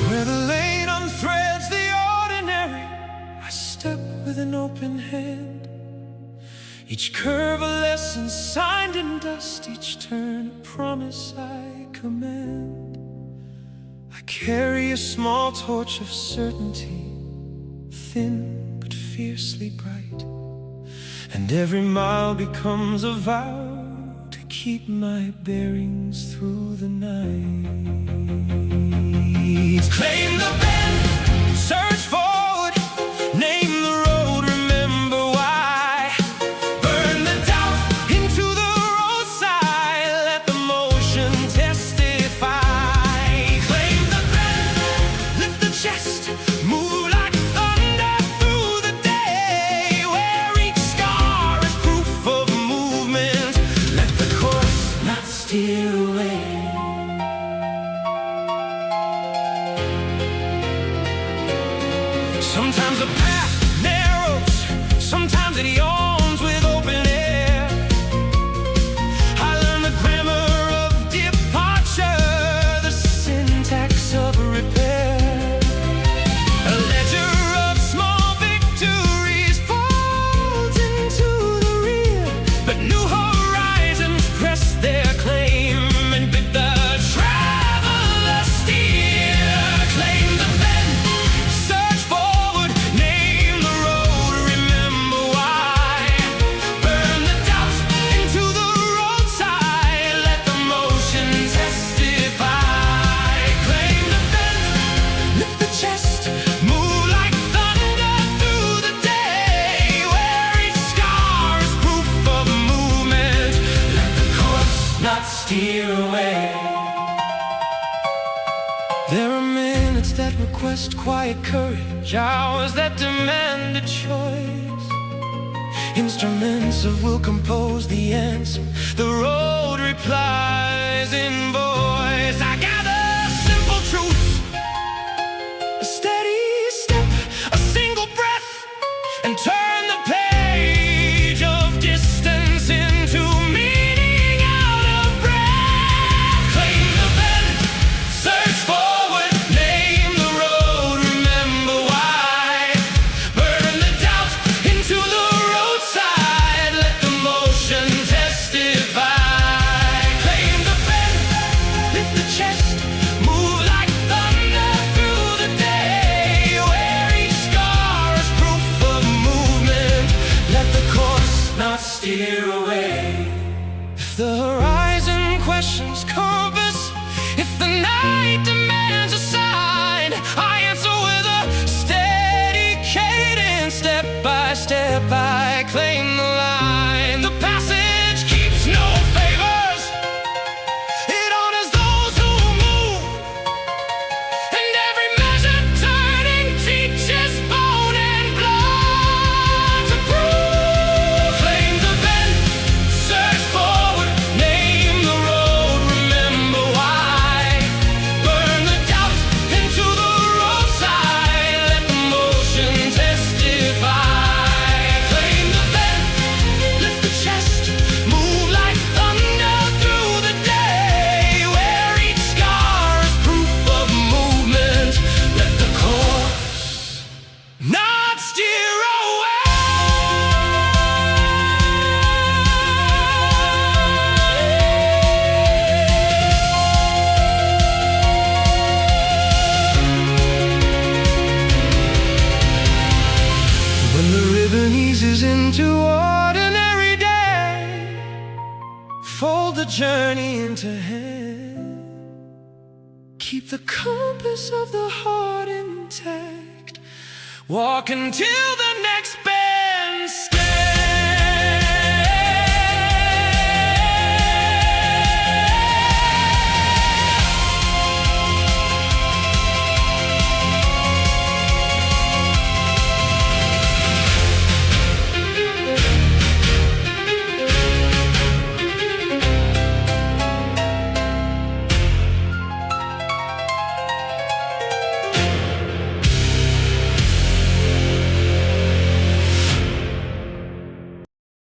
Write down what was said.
Where the lane unthreads the ordinary, I step with an open hand. Each curve a lesson signed in dust, each turn a promise I command. I carry a small torch of certainty, thin but fiercely bright, and every mile becomes a vow to keep my bearings through the night. Claim the bend, search forward, name the road, remember why. Burn the doubt into the roadside, let the motion testify. Claim the bend, lift the chest, move like thunder through the day, where each scar is proof of movement. Let the course not steer away. Sometimes the path narrows, sometimes it yawns with open air. I learn the grammar of departure, the syntax of repair. A ledger of small victories folds into the rear, but new horizons press their claim and bid the traveler steer. Claim the bend, search forward, name the road, remember why. Burn the doubts into the roadside, let the motion testify. Claim the bend, lift the chest, move like thunder through the day, where each scar is proof of movement. Let the course not steer away. There are minutes that request quiet courage, hours that demand a choice. Instruments of will compose the answer, the road replies in voice. I gather simple truths, a steady step, a single breath, and turn the page of distance into meaning out of breath. Claim the bend, search forward, name the road, remember why. Burn the doubt into the roadside, let the motion testify. Claim the bend, lift the chest, move like thunder through the day, where each scar is proof of movement. Let the course not steer away. If the horizon questions compass, if the night demands a sign, I answer with a steady cadence. Step by step I claim the line. The passage keeps no favors, it honors those who move, and every measured turning teaches bone and blood to prove. Claim the bend, search forward, name the road, remember why. Burn the doubt into the roadside, let the motion testify. Claim the bend, lift the chest, move like thunder through the day, where each scar is proof of movement. Let the course not steer away. When the ribbon eases into ordinary day, fold the journey into hand. Keep the compass of the heart intact, walk until the next bend.